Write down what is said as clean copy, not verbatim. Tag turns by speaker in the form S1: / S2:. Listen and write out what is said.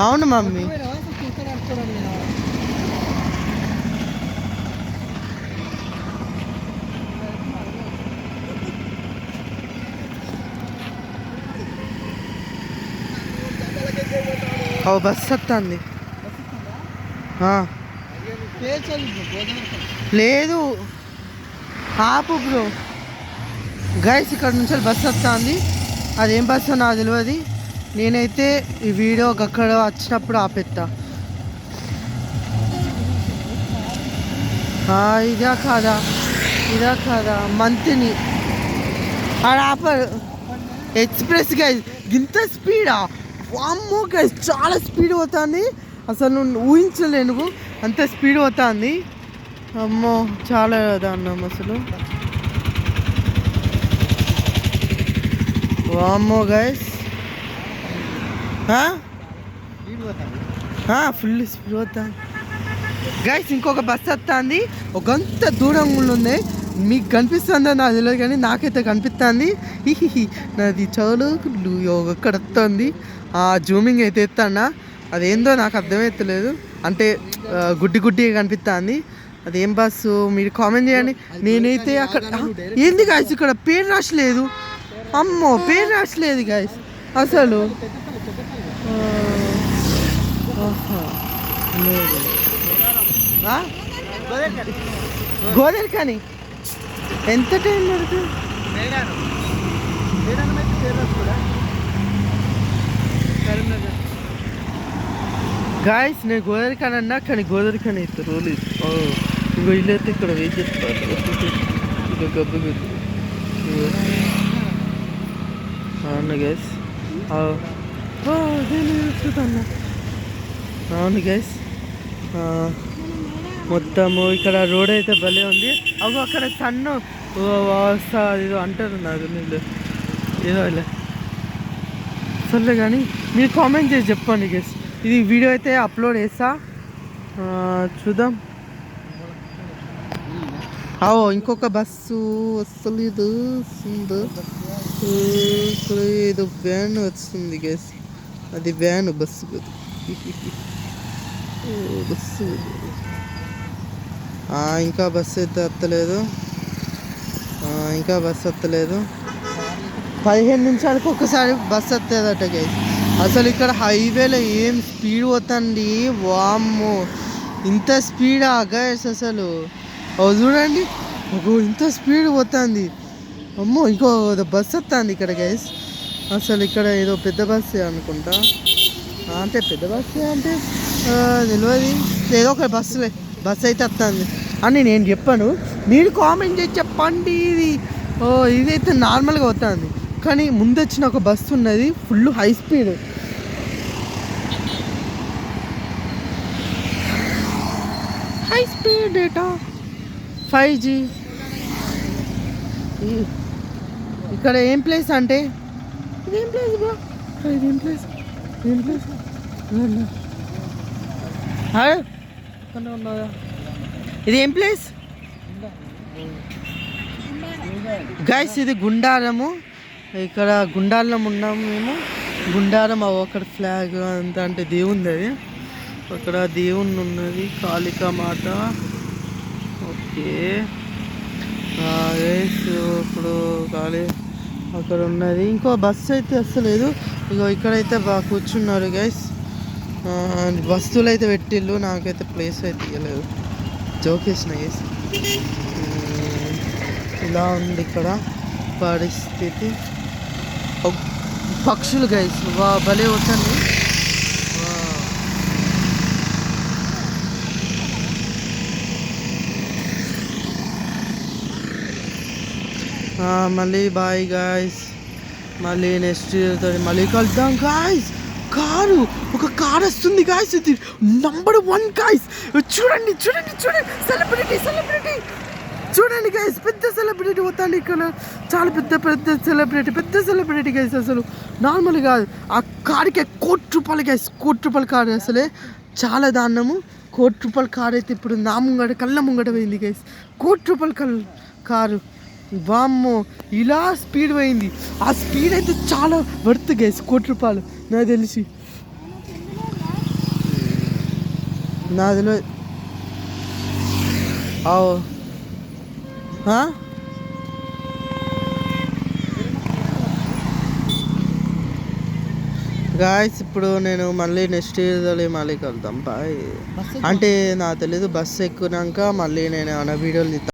S1: అవును mummy. Bus వస్తుంది. లేదు ఆపు బ్రో. గైస్ ఇక్కడ నుంచి బస్సు వస్తుంది. అదేం బస్సు నాకు తెలియదు. నేనైతే ఈ వీడియో అక్కడ వచ్చినప్పుడు ఆపెత్తా. ఇదా కాదా మంతిని ఆడ ఆపరు. ఎక్స్ప్రెస్ గైస్ ఇంత స్పీడా? వామ్మో గైస్ చాలా స్పీడ్ పోతుంది. అసలు నువ్వు ఊహించలే, నువ్వు అంత స్పీడ్ పోతుంది. అమ్మో చాలా దాన్నాం అసలు. వామ్మో గైస్ ఫుల్ స్పీడ్ పోతుంది గైస్. ఇంకొక బస్సు వస్తుంది. ఒకంత దూరంగా ఉంది. మీకు కనిపిస్తుందో నాకు తెలియదు కానీ నాకైతే కనిపిస్తుంది. నాది చాలా ఎక్కడ వస్తుంది. జూమింగ్ అయితే ఎత్తానా, అదేందో నాకు అర్థమవుతలేదు. అంటే గుడ్డిగా కనిపిస్తుంది. అదేం బస్సు మీరు కామెంట్ చేయండి. నేనైతే అక్కడ ఏంది గాయస్ ఇక్కడ పేరు రాసలేదు. అమ్మో పేరు రాసలేదు గాయస్ అసలు. గోదావరి కానీ ఎంత టైం పడుతుంది గాయస్? నేను గోదావరి ఖాన్ అన్నా కానీ గోదావరి ఖాన్ అయితే రోలు. ఇంకో ఇల్లు అయితే ఇక్కడ వెయిట్ చేస్తారు. గబ్బు అవును గైస్. అవును గైస్ మొత్తము ఇక్కడ రోడ్ అయితే భలే ఉంది. అవి అక్కడ సన్ను ఏదో అంటారు నాకు నీళ్ళు ఏదో ఇలా సర్లే కానీ మీరు కామెంట్ చేసి చెప్పండి గైస్. ఇది వీడియో అయితే అప్లోడ్ చేస్తా, చూద్దాం. ఇంకొక బస్సు వస్తలేదు. ఏదో వ్యాన్ వస్తుంది గైస్. అది వ్యాన్ బస్సు కదా. బస్సు ఇంకా బస్సు అయితే వస్తలేదు. ఇంకా బస్సు వస్తలేదు. 15 నిమిషాలకు ఒకసారి బస్సు వస్తుందట గైస్. అసలు ఇక్కడ హైవేలో ఏం స్పీడ్ పోతుంది. వామ్మో ఇంత స్పీడా గైస్ అసలు. చూడండి ఇంత స్పీడ్ పోతుంది. అమ్మో ఇంకో బస్సు వస్తుంది ఇక్కడ గైస్. అసలు ఇక్కడ ఏదో పెద్ద బస్సే అనుకుంటా. అంటే పెద్ద బస్సే అంటే తెలియదు. ఏదో ఒక బస్సు అయితే వస్తుంది అని నేను చెప్పాను. మీరు కామెంట్ చేసి చెప్పండి. ఇదైతే నార్మల్గా అవుతుంది కానీ ముందు వచ్చిన ఒక బస్సు ఉన్నది full high speed. Data 5G. ఇక్కడ ఏం ప్లేస్ అంటే ఇదేం ప్లేస్ బ్రో? ఇదేం ప్లేస్ ఇది ఏం ప్లేస్ గైస్? ఇది గుండారము. ఇక్కడ గుండారం ఉన్నాము మేము. గుండారం అక్కడ ఫ్లాగ్ అంతా అంటే దేవుంది. అది అక్కడ దేవుని ఉన్నది కాళికా మాత. ఓకే ఇప్పుడు అక్కడ ఉన్నది. ఇంకో బస్సు అయితే వస్తలేదు. ఇక్కడైతే బాగా కూర్చున్నారు గైస్. వస్తువులు అయితే పెట్టిళ్ళు. నాకైతే ప్లేస్ అయితే ఇవ్వలేదు. జోకేసిన గైస్. ఇలా ఉంది ఇక్కడ పరిస్థితి. పక్షులు గైస్ భలే వచ్చండి. మళ్ళీ బాయ్ గాయస్. మళ్ళీ నెక్స్ట్ మళ్ళీ కలుద్దాం గాయస్. ఒక కారు వస్తుంది గాయస్. ఇది నంబర్ 1 గాయస్. చూడండి సెలబ్రిటీ చూడండి గాయస్. పెద్ద సెలబ్రిటీ పోతాండి ఇక్కడ. చాలా పెద్ద సెలబ్రిటీ గాయస్. అసలు నార్మల్ కాదు. ఆ కారుకి ₹1,00,00,000 గాయస్. ₹1,00,00,000 కారు. అసలే చాలా దారుణము. ₹1,00,00,000 కారు అయితే ఇప్పుడు నా ముంగట కళ్ళ ముంగట పోయింది గైస్. ₹1,00,00,000 కారు. వామ్మో ఇలా స్పీడ్ పోయింది. ఆ స్పీడ్ అయితే చాలా వర్త్ గైస్. ₹1,00,00,000 నాకు తెలిసి. నాదిలో గాయస్ ఇప్పుడు నేను మళ్ళీ నెక్స్ట్ ఇయర్ మళ్ళీ కలుద్దాం బాయ్. అంటే నాకు తెలీదు బస్సు ఎక్కునాక మళ్ళీ నేను ఏమైనా వీడియోలు